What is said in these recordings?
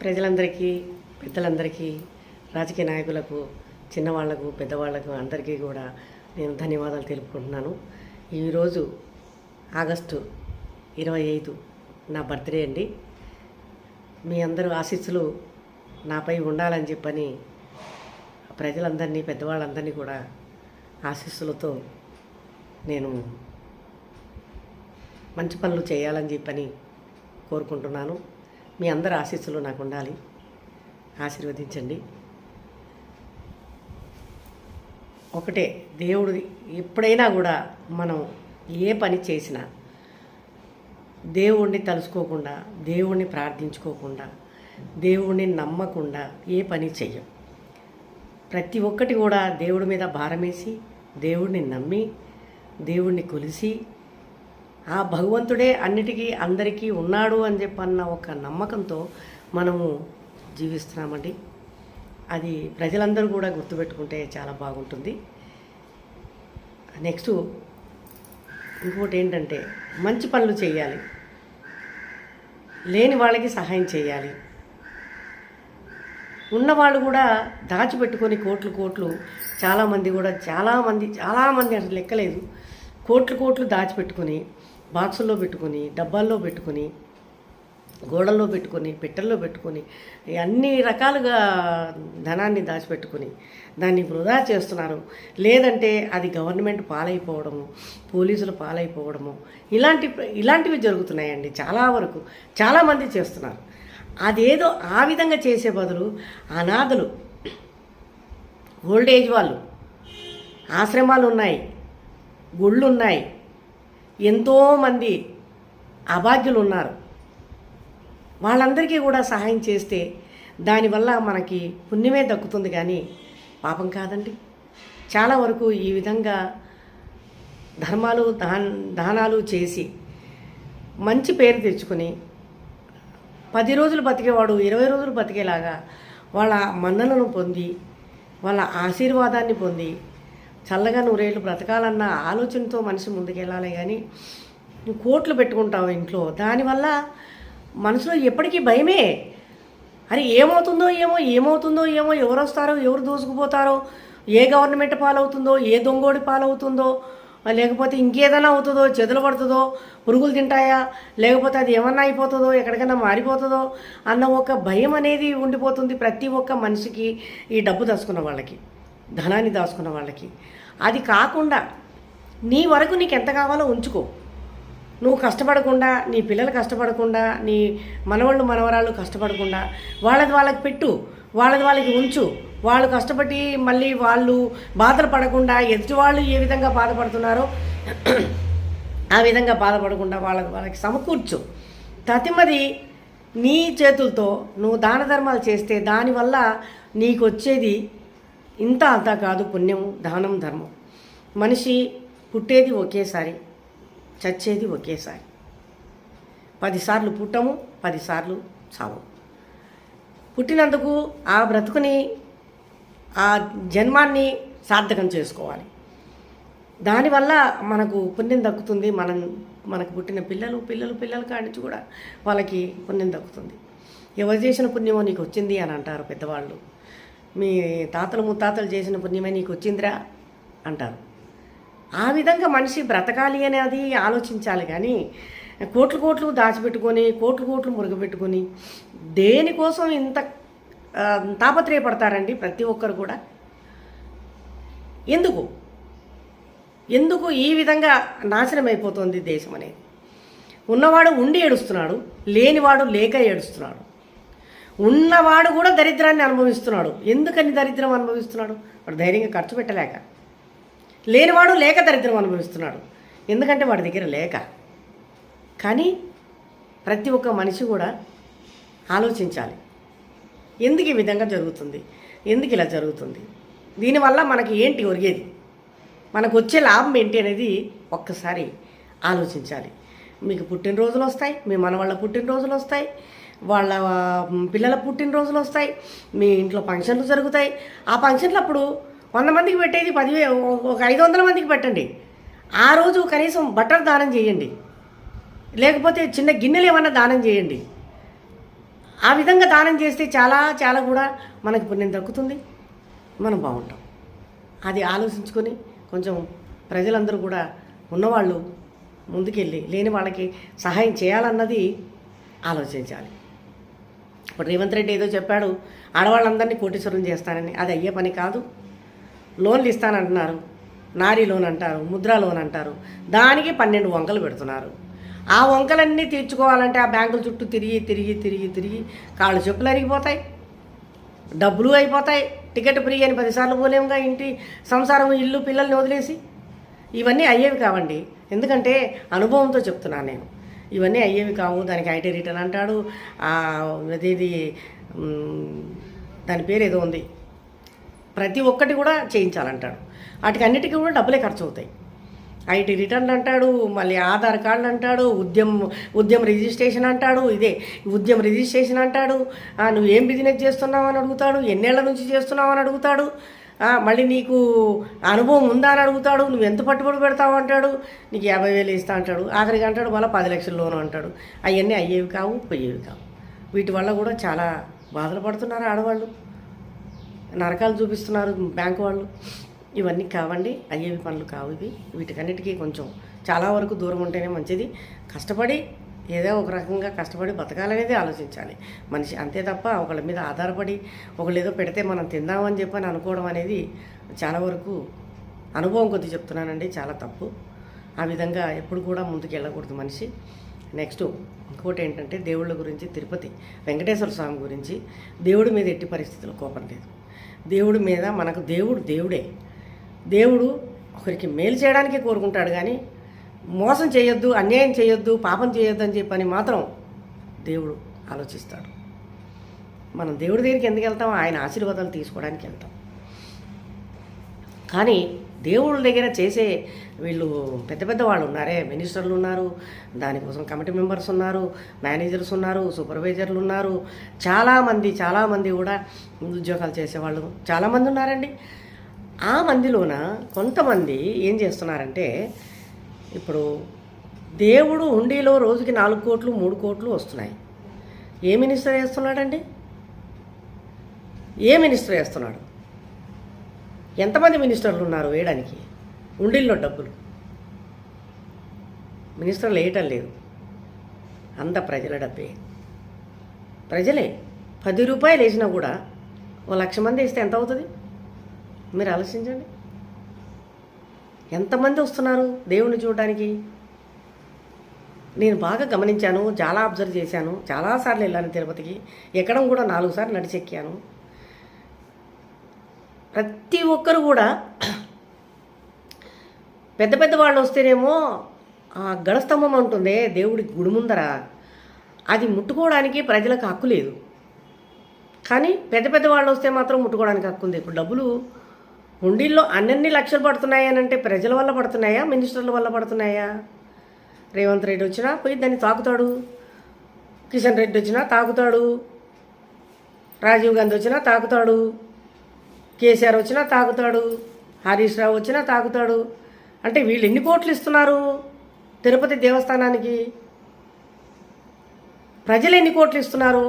ప్రజలందరికీ, పెద్దలందరికీ, రాజకీయ నాయకులకు, చిన్నవాళ్లకు, పెద్దవాళ్లకు అందరికీ కూడా నేను ధన్యవాదాలు తెలుపుకుంటున్నాను. ఈరోజు ఆగస్టు 25 నా బర్త్డే అండి. మీ అందరూ ఆశీస్సులు నాపై ఉండాలని చెప్పని ప్రజలందరినీ, పెద్దవాళ్ళందరినీ కూడా ఆశీస్సులతో నేను మంచి పనులు చేయాలని చెప్పని కోరుకుంటున్నాను. మీ అందరి ఆశీస్సులు నాకు ఉండాలి, ఆశీర్వదించండి. ఒకటే, దేవుడు ఎప్పుడైనా కూడా మనం ఏ పని చేసినా దేవుణ్ణి తలుసుకోకుండా, దేవుణ్ణి ప్రార్థించుకోకుండా, దేవుణ్ణి నమ్మకుండా ఏ పని చెయ్యం. ప్రతి ఒక్కటి కూడా దేవుడి మీద భారమేసి, దేవుడిని నమ్మి, దేవుణ్ణి కొలిసి, ఆ భగవంతుడే అన్నిటికీ అందరికీ ఉన్నాడు అని చెప్పన్న ఒక నమ్మకంతో మనము జీవిస్తున్నామండి. అది ప్రజలందరూ కూడా గుర్తుపెట్టుకుంటే చాలా బాగుంటుంది. నెక్స్ట్ ఇంకోటి ఏంటంటే, మంచి పనులు చేయాలి, లేని వాళ్ళకి సహాయం చేయాలి. ఉన్నవాళ్ళు కూడా దాచిపెట్టుకొని కోట్లు చాలామంది అసలు లెక్కలేదు, కోట్లు దాచిపెట్టుకొని, బాక్సుల్లో పెట్టుకొని, డబ్బాల్లో పెట్టుకొని, గోడల్లో పెట్టుకొని, పెట్టెల్లో పెట్టుకొని, అన్ని రకాలుగా ధనాన్ని దాచిపెట్టుకొని దాన్ని వృధా చేస్తున్నారు. లేదంటే అది గవర్నమెంట్ పాలైపోవడము, పోలీసులు పాలైపోవడము, ఇలాంటివి జరుగుతున్నాయండి. చాలా వరకు చాలామంది చేస్తున్నారు. అదేదో ఆ విధంగా చేసే బదులు అనాథలు, ఓల్డేజ్ వాళ్ళు, ఆశ్రమాలు ఉన్నాయి, గుళ్ళు ఉన్నాయి, ఎంతోమంది అభాగ్యులు ఉన్నారు. వాళ్ళందరికీ కూడా సహాయం చేస్తే దానివల్ల మనకి పుణ్యమే దక్కుతుంది, కానీ పాపం కాదండి. చాలా వరకు ఈ విధంగా ధర్మాలు దానాలు చేసి మంచి పేరు తెచ్చుకొని 10 రోజులు బతికేవాడు 20 రోజులు బతికేలాగా వాళ్ళ మన్ననను పొంది, వాళ్ళ ఆశీర్వాదాన్ని పొంది చల్లగా నూరేళ్ళు బ్రతకాలన్న ఆలోచనతో మనిషి ముందుకెళ్ళాలి. కానీ నువ్వు కోట్లు పెట్టుకుంటావు ఇంట్లో, దానివల్ల మనసులో ఎప్పటికీ భయమే. అరే ఏమవుతుందో ఏమో, ఎవరు వస్తారో, ఎవరు దూసుకుపోతారో, ఏ గవర్నమెంట్ పాలవుతుందో, ఏ దొంగోడి పాలవుతుందో, లేకపోతే ఇంకేదైనా అవుతుందో, చెదలు పడుతుందో, పురుగులు తింటాయా, లేకపోతే అది ఏమన్నా అయిపోతుందో, ఎక్కడికైనా మారిపోతుందో అన్న ఒక భయం అనేది ఉండిపోతుంది ప్రతి ఒక్క మనిషికి. ఈ డబ్బు దాచుకున్న వాళ్ళకి, ధనాన్ని దాచుకున్న వాళ్ళకి. అది కాకుండా నీ వరకు నీకు ఎంత కావాలో ఉంచుకో. నువ్వు కష్టపడకుండా, నీ పిల్లలు కష్టపడకుండా, నీ మనవరాళ్ళు కష్టపడకుండా వాళ్ళకి పెట్టు, వాళ్ళకి ఉంచు. వాళ్ళు కష్టపడి మళ్ళీ వాళ్ళు బాధలు పడకుండా, ఎదుటి వాళ్ళు ఏ విధంగా బాధపడుతున్నారో ఆ విధంగా బాధపడకుండా వాళ్ళకి సమకూర్చు. తతిమది నీ చేతులతో నువ్వు దాన ధర్మాలు చేస్తే దానివల్ల నీకు వచ్చేది ఇంత అంతా కాదు, పుణ్యము, దానం, ధర్మం. మనిషి పుట్టేది ఒకేసారి, చచ్చేది ఒకేసారి. 10 సార్లు పుట్టము, 10 సార్లు చావు. పుట్టినందుకు ఆ బ్రతుకుని, ఆ జన్మాన్ని సార్థకం చేసుకోవాలి. దానివల్ల మనకు పుణ్యం దక్కుతుంది. మనకు పుట్టిన పిల్లల కాడించి కూడా వాళ్ళకి పుణ్యం దక్కుతుంది. ఎవరు చేసిన పుణ్యమో నీకు వచ్చింది అని అంటారు పెద్దవాళ్ళు. మీ తాతలు ముత్తాతలు చేసిన పుణ్యమే నీకు వచ్చిందిరా అంటారు. ఆ విధంగా మనిషి బ్రతకాలి అనేది ఆలోచించాలి. కానీ కోట్లు దాచిపెట్టుకొని, కోట్లు మురుగబెట్టుకొని దేనికోసం ఇంత తాపత్రయపడతారండి ప్రతి ఒక్కరు కూడా? ఎందుకు ఈ విధంగా నాశనం అయిపోతుంది దేశం అనేది? ఉన్నవాడు ఉండి ఏడుస్తున్నాడు, లేనివాడు లేక ఏడుస్తున్నాడు. ఉన్నవాడు కూడా దరిద్రాన్ని అనుభవిస్తున్నాడు. ఎందుకని దరిద్రం అనుభవిస్తున్నాడు? వాడు ధైర్యంగా ఖర్చు పెట్టలేక. లేనివాడు లేక దరిద్రం అనుభవిస్తున్నాడు, ఎందుకంటే వాడి దగ్గర లేక. కానీ ప్రతి ఒక్క మనిషి కూడా ఆలోచించాలి, ఎందుకు ఈ విధంగా జరుగుతుంది, ఎందుకు ఇలా జరుగుతుంది, దీనివల్ల మనకి ఏంటి ఒరిగేది, మనకు వచ్చే లాభం ఏంటి అనేది ఒక్కసారి ఆలోచించాలి. మీకు పుట్టినరోజులు వస్తాయి, మీ మనవాళ్ళ పుట్టినరోజులు వస్తాయి, వాళ్ళ పిల్లల పుట్టినరోజులు వస్తాయి, మీ ఇంట్లో ఫంక్షన్లు జరుగుతాయి. ఆ ఫంక్షన్లు అప్పుడు 100 మందికి పెట్టేది 500 మందికి పెట్టండి. ఆ రోజు కనీసం బట్టలు దానం చేయండి, లేకపోతే చిన్న గిన్నెలు ఏమన్నా దానం చేయండి. ఆ విధంగా దానం చేస్తే చాలా చాలా కూడా మనకి పుణ్యం దక్కుతుంది, మనం బాగుంటాం. అది ఆలోచించుకొని కొంచెం ప్రజలందరూ కూడా ఉన్నవాళ్ళు ముందుకెళ్ళి లేని వాళ్ళకి సహాయం చేయాలన్నది ఆలోచించాలి. ఇప్పుడు రేవంత్ రెడ్డి ఏదో చెప్పాడు, ఆడవాళ్ళందరినీ కోటీశ్వరం చేస్తానని. అది అయ్యే పని కాదు. లోన్లు ఇస్తానంటున్నారు, నారీ లోన్ అంటారు, ముద్రా లోన్ అంటారు, దానికి 12 వంకలు పెడుతున్నారు. ఆ వంకలన్నీ తీర్చుకోవాలంటే ఆ బ్యాంకుల చుట్టూ తిరిగి తిరిగి తిరిగి తిరిగి కాళ్ళు చెప్పులు అరిగిపోతాయి, డబ్బులు అయిపోతాయి. టికెట్ ఫ్రీ అని 10 సార్లు పోలేముగా, ఇంటి సంసారం ఇల్లు పిల్లల్ని వదిలేసి. ఇవన్నీ అయ్యేవి కావండి. ఎందుకంటే అనుభవంతో చెప్తున్నాను నేను. ఇవన్నీ అయ్యేవి కావు. దానికి ఐటీ రిటర్న్ అంటాడు, అదేది దాని పేరు ఏదో ఉంది, ప్రతి ఒక్కటి కూడా చేయించాలంటాడు. వాటికి అన్నిటికీ కూడా డబ్బులే ఖర్చు అవుతాయి. ఐటీ రిటర్న్ అంటాడు, మళ్ళీ ఆధార్ కార్డు అంటాడు, ఉద్యమ రిజిస్ట్రేషన్ అంటాడు, ఇదే ఉద్యమ రిజిస్ట్రేషన్ అంటాడు. నువ్వు ఏం బిజినెస్ చేస్తున్నావు అని అడుగుతాడు, ఎన్నేళ్ల నుంచి చేస్తున్నావు అని అడుగుతాడు, మళ్ళీ నీకు అనుభవం ఉందా అని అడుగుతాడు, నువ్వు ఎంత పట్టుబడి పెడతావు అంటాడు, నీకు 50,000 ఇస్తా అంటాడు, ఆఖరికి అంటాడు మళ్ళీ 10 లక్షల లోను అంటాడు. అవన్నీ అయ్యేవి కావు, పోయేవి కావు. వీటి వల్ల కూడా చాలా బాధలు పడుతున్నారు ఆడవాళ్ళు, నరకాలు చూపిస్తున్నారు బ్యాంకు వాళ్ళు. ఇవన్నీ కావండి, అయ్యేవి పనులు కావు ఇవి. వీటికన్నిటికీ కొంచెం చాలా వరకు దూరం ఉంటేనే మంచిది. కష్టపడి ఏదో ఒక రకంగా కష్టపడి బతకాలనేది ఆలోచించాలి మనిషి, అంతే తప్ప ఒకళ్ళ మీద ఆధారపడి ఒకళ్ళు ఏదో పెడితే మనం తిందామని చెప్పని అనుకోవడం అనేది చాలా వరకు అనుభవం కొద్ది చెప్తున్నానండి, చాలా తప్పు. ఆ విధంగా ఎప్పుడు కూడా ముందుకు వెళ్ళకూడదు మనిషి. నెక్స్ట్ ఇంకోటి ఏంటంటే దేవుళ్ళ గురించి, తిరుపతి వెంకటేశ్వర స్వామి గురించి, దేవుడి మీద ఎట్టి పరిస్థితుల్లో కోపం లేదు. దేవుడి మీద మనకు దేవుడే. దేవుడు ఒకరికి మేలు చేయడానికే కోరుకుంటాడు, కానీ మోసం చేయొద్దు, అన్యాయం చేయొద్దు, పాపం చేయొద్దు అని చెప్పని మాత్రం దేవుడు ఆలోచిస్తాడు. మనం దేవుడి దగ్గరికి ఎందుకు వెళ్తాం? ఆయన ఆశీర్వాదాలు తీసుకోవడానికి వెళ్తాం. కానీ దేవుళ్ళ దగ్గర చేసే వీళ్ళు పెద్ద పెద్ద వాళ్ళు ఉన్నారే, మినిస్టర్లు ఉన్నారు, దానికోసం కమిటీ మెంబర్స్ ఉన్నారు, మేనేజర్స్ ఉన్నారు, సూపర్వైజర్లు ఉన్నారు, చాలామంది కూడా ఉద్యోగాలు చేసేవాళ్ళు చాలామంది ఉన్నారండి. ఆ మందిలోన కొంతమంది ఏం చేస్తున్నారంటే, ఇప్పుడు దేవుడు హుండీలో రోజుకి 4 కోట్లు 3 కోట్లు వస్తున్నాయి. ఏ మినిస్టర్ వేస్తున్నాడండి? ఏ మినిస్టర్ వేస్తున్నాడు? ఎంతమంది మినిస్టర్లు ఉన్నారు వేయడానికి హుండీల్లో డబ్బులు? మినిస్టర్లు వేయటం లేదు, అంత ప్రజల డబ్బే. ప్రజలే 10 రూపాయలు వేసినా కూడా 1,00,000 మంది వేస్తే ఎంత అవుతుంది? మీరు ఆలోచించండి. ఎంతమంది వస్తున్నారు దేవుణ్ణి చూడడానికి? నేను బాగా గమనించాను, చాలా అబ్జర్వ్ చేశాను, చాలాసార్లు వెళ్ళాను తిరుపతికి. ఎక్కడం కూడా 4 సార్లు నడిచెక్కాను. ప్రతి ఒక్కరు కూడా పెద్ద పెద్ద వాళ్ళు వస్తేనేమో ఆ గడస్తంభం ఉంటుంది దేవుడి గుడి ముందర, అది ముట్టుకోవడానికి ప్రజలకు హక్కు లేదు. కానీ పెద్ద పెద్ద వాళ్ళు వస్తే మాత్రం ముట్టుకోవడానికి హక్కు ఉంది. ఇప్పుడు డబ్బులు హుండీల్లో అన్ని లక్షలు పడుతున్నాయి అని అంటే ప్రజల వల్ల పడుతున్నాయా, మినిస్టర్ల వల్ల పడుతున్నాయా? రేవంత్ రెడ్డి వచ్చినా పోయి దాన్ని తాకుతాడు, కిషన్ రెడ్డి వచ్చినా తాకుతాడు, రాజీవ్ గాంధీ వచ్చినా తాకుతాడు, కేసీఆర్ వచ్చినా తాకుతాడు, హరీష్ రావు వచ్చినా తాకుతాడు. అంటే వీళ్ళు ఎన్ని కోట్లు ఇస్తున్నారు తిరుపతి దేవస్థానానికి? ప్రజలు ఎన్ని కోట్లు ఇస్తున్నారు?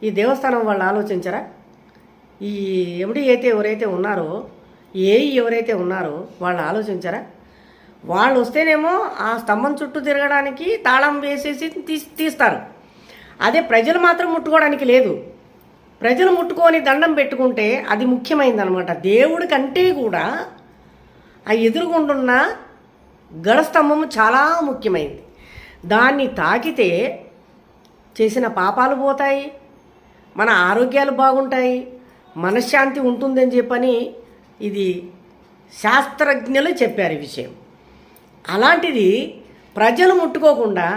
ఈ దేవస్థానం వాళ్ళు ఆలోచించరా? ఈ ఎండి ఎవరైతే ఉన్నారో, ఎవరైతే ఉన్నారో వాళ్ళు ఆలోచించరా? వాళ్ళు వస్తేనేమో ఆ స్తంభం చుట్టూ తిరగడానికి తాళం వేసేసి తీస్తారు. అదే ప్రజలు మాత్రం ముట్టుకోవడానికి లేదు. ప్రజలు ముట్టుకొని దండం పెట్టుకుంటే అది ముఖ్యమైనదనమాట. దేవుడి కంటే కూడా ఆ ఎదురుగుండున్న గడస్తంభము చాలా ముఖ్యమైనది. దాన్ని తాకితే చేసిన పాపాలు పోతాయి, మన ఆరోగ్యాలు బాగుంటాయి, మనశ్శాంతి ఉంటుందని చెప్పని ఇది శాస్త్రజ్ఞులు చెప్పారు ఈ విషయం. అలాంటిది ప్రజలు ముట్టుకోకుండా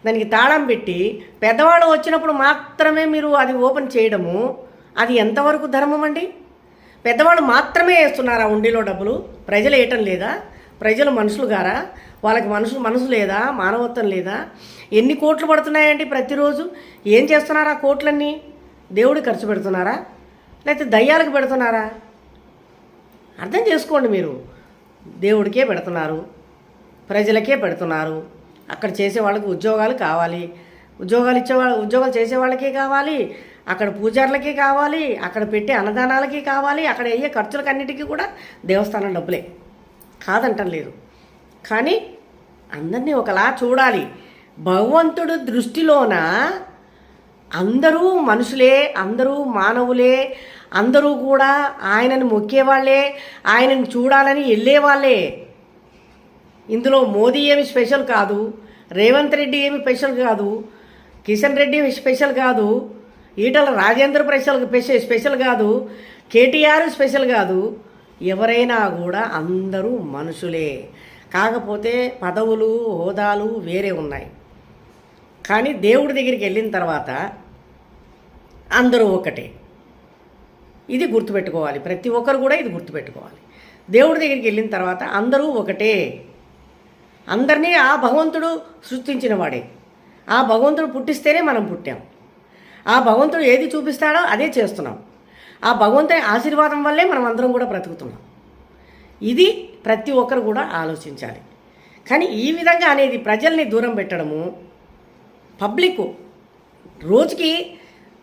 దానికి తాళం పెట్టి పెద్దవాళ్ళు వచ్చినప్పుడు మాత్రమే మీరు అది ఓపెన్ చేయడము, అది ఎంతవరకు ధర్మం అండి? పెద్దవాళ్ళు మాత్రమే వేస్తున్నారా ఉండిలో డబ్బులు? ప్రజలు వేయటం లేదా? ప్రజలు మనుషులు గారా? వాళ్ళకి మనసు లేదా? మానవత్వం లేదా? ఎన్ని కోట్లు పడుతున్నాయండి ప్రతిరోజు? ఏం చేస్తున్నారా కోట్లన్నీ? దేవుడికి ఖర్చు పెడుతున్నారా, లేకపోతే దయ్యాలకు పెడుతున్నారా? అర్థం చేసుకోండి. మీరు దేవుడికే పెడుతున్నారు, ప్రజలకే పెడుతున్నారు. అక్కడ చేసే వాళ్ళకి ఉద్యోగాలు కావాలి, ఉద్యోగాలు చేసే వాళ్ళకి కావాలి, అక్కడ పూజారులకి కావాలి, అక్కడ పెట్టే అన్నదానాలకి కావాలి, అక్కడ అయ్యే ఖర్చులకన్నిటికీ కూడా దేవస్థానం డబ్బులే, కాదంటం లేదు. కానీ అందరినీ ఒకలా చూడాలి. భగవంతుడు దృష్టిలోన అందరూ మనుషులే, అందరూ మానవులే, అందరూ కూడా ఆయనను మొక్కేవాళ్లే, ఆయనను చూడాలని వెళ్ళేవాళ్ళే. ఇందులో మోదీ ఏమి స్పెషల్ కాదు, రేవంత్ రెడ్డి ఏమి స్పెషల్ కాదు, కిషన్ రెడ్డి స్పెషల్ కాదు, ఈటల రాజేంద్ర స్పెషల్ కాదు, కేటీఆర్ స్పెషల్ కాదు. ఎవరైనా కూడా అందరూ మనుషులే. కాకపోతే పదవులు హోదాలు వేరే ఉన్నాయి. కానీ దేవుడి దగ్గరికి వెళ్ళిన తర్వాత అందరూ ఒకటే. ఇది గుర్తుపెట్టుకోవాలి, ప్రతి ఒక్కరు కూడా ఇది గుర్తుపెట్టుకోవాలి. దేవుడి దగ్గరికి వెళ్ళిన తర్వాత అందరూ ఒకటే. అందరినీ ఆ భగవంతుడు సృష్టించిన వాడే. ఆ భగవంతుడు పుట్టిస్తేనే మనం పుట్టాం. ఆ భగవంతుడు ఏది చూపిస్తాడో అదే చేస్తున్నాం. ఆ భగవంతుని ఆశీర్వాదం వల్లే మనం అందరం కూడా బ్రతుకుతున్నాం. ఇది ప్రతి ఒక్కరు కూడా ఆలోచించాలి. కానీ ఈ విధంగా అనేది ప్రజల్ని దూరం పెట్టడము, పబ్లిక్ రోజుకి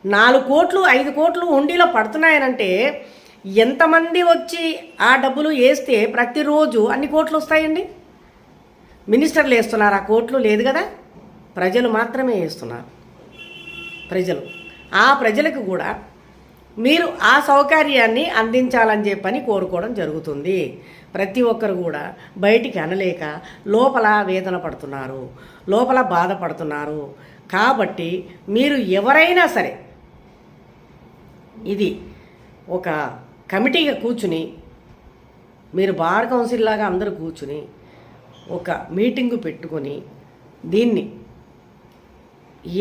4 కోట్లు 5 కోట్లు హుండీలో పడుతున్నాయనంటే ఎంతమంది వచ్చి ఆ డబ్బులు వేస్తే ప్రతిరోజు అన్ని కోట్లు వస్తాయండి? మినిస్టర్లు వేస్తున్నారు ఆ కోట్లు? లేదు కదా, ప్రజలు మాత్రమే వేస్తున్నారు. ఆ ప్రజలకు కూడా మీరు ఆ సౌకర్యాన్ని అందించాలని చెప్పని కోరుకోవడం జరుగుతుంది. ప్రతి ఒక్కరు కూడా బయటికి అనలేక లోపల వేదన పడుతున్నారు, లోపల బాధపడుతున్నారు. కాబట్టి మీరు ఎవరైనా సరే ఇది ఒక కమిటీగా కూర్చుని, మీరు బార్ కౌన్సిల్ లాగా అందరూ కూర్చుని ఒక మీటింగు పెట్టుకొని దీన్ని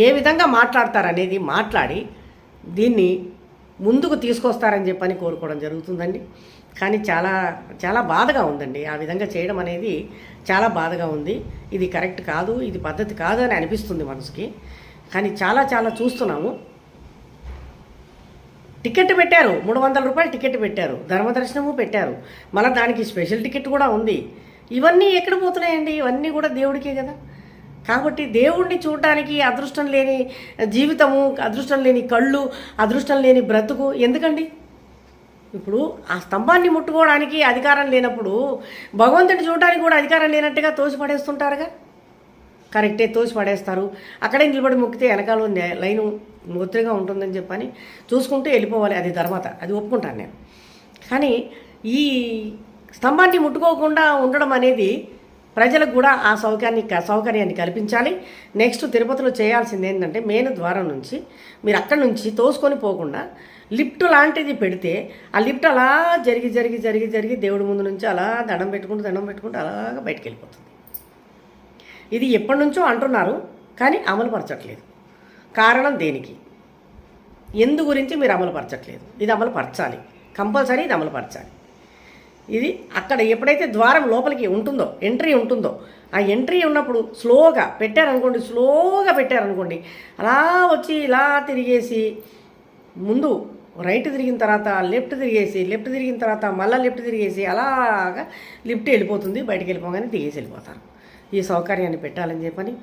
ఏ విధంగా మాట్లాడతారనేది మాట్లాడి దీన్ని ముందుకు తీసుకొస్తారని చెప్పని కోరుకోవడం జరుగుతుందండి. కానీ చాలా చాలా బాధగా ఉందండి ఆ విధంగా చేయడం అనేది. చాలా బాధగా ఉంది. ఇది కరెక్ట్ కాదు, ఇది పద్ధతి కాదు అని అనిపిస్తుంది మనసుకి. కానీ చాలా చాలా చూస్తున్నాము. టికెట్ పెట్టారు, 300 రూపాయలు టికెట్ పెట్టారు, ధర్మదర్శనము పెట్టారు, మళ్ళీ దానికి స్పెషల్ టికెట్ కూడా ఉంది. ఇవన్నీ ఎక్కడ పోతున్నాయండి? ఇవన్నీ కూడా దేవుడికే కదా. కాబట్టి దేవుణ్ణి చూడడానికి అదృష్టం లేని జీవితము, అదృష్టం లేని కళ్ళు, అదృష్టం లేని బ్రతుకు ఎందుకండి? ఇప్పుడు ఆ స్తంభాన్ని ముట్టుకోవడానికి అధికారం లేనప్పుడు భగవంతుడిని చూడడానికి కూడా అధికారం లేనట్టుగా తోసిపడేస్తుంటారుగా. కరెక్టే, తోసిపడేస్తారు. అక్కడే నిలబడి మొక్కితే వెనకాల లైను ఒత్తిడిగా ఉంటుందని చెప్పని చూసుకుంటూ వెళ్ళిపోవాలి. అది ధర్మత, అది ఒప్పుకుంటాను నేను. కానీ ఈ స్తంభాన్ని ముట్టుకోకుండా ఉండడం అనేది ప్రజలకు కూడా ఆ సౌకర్యాన్ని కల్పించాలి. నెక్స్ట్ తిరుపతిలో చేయాల్సింది ఏంటంటే మెయిన్ ద్వారం నుంచి మీరు అక్కడి నుంచి తోసుకొని పోకుండా లిఫ్ట్ లాంటిది పెడితే ఆ లిఫ్ట్ అలా జరిగి జరిగి జరిగి జరిగి దేవుడి ముందు నుంచి అలా దండం పెట్టుకుంటూ అలాగా బయటికి వెళ్ళిపోతుంది. ఇది ఎప్పటి నుంచో అంటున్నారు కానీ అమలు పరచట్లేదు. కారణం దేనికి, ఎందు గురించి మీరు అమలు పరచట్లేదు? ఇది అమలు పరచాలి, కంపల్సరీ ఇది అమలు పరచాలి. ఇది అక్కడ ఎప్పుడైతే ద్వారం లోపలికి ఉంటుందో, ఎంట్రీ ఉంటుందో, ఆ ఎంట్రీ ఉన్నప్పుడు స్లోగా పెట్టారనుకోండి, అలా వచ్చి ఇలా తిరిగేసి ముందు రైట్ తిరిగిన తర్వాత లెఫ్ట్ తిరిగిన తర్వాత మళ్ళీ లెఫ్ట్ తిరిగేసి అలాగా లిఫ్ట్ వెళ్ళిపోతుంది. బయటికి వెళ్ళిపోగానే దిగేసి వెళ్ళిపోతారు. ఈ సౌకర్యాన్ని పెట్టాలని చెప్పని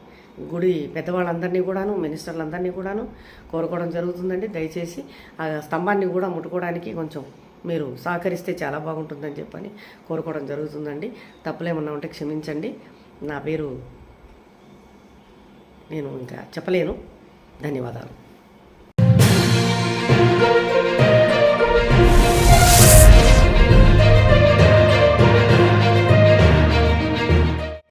గుడి పెద్దవాళ్ళందరినీ కూడాను, మినిస్టర్లందరినీ కూడాను కోరుకోవడం జరుగుతుందండి. దయచేసి ఆ స్తంభాన్ని కూడా ముట్టుకోవడానికి కొంచెం మీరు సహకరిస్తే చాలా బాగుంటుందని చెప్పని కోరుకోవడం జరుగుతుందండి. తప్పులేమన్నా ఉంటే క్షమించండి. నా పేరు నేను ఇంకా చెప్పలేను. ధన్యవాదాలు.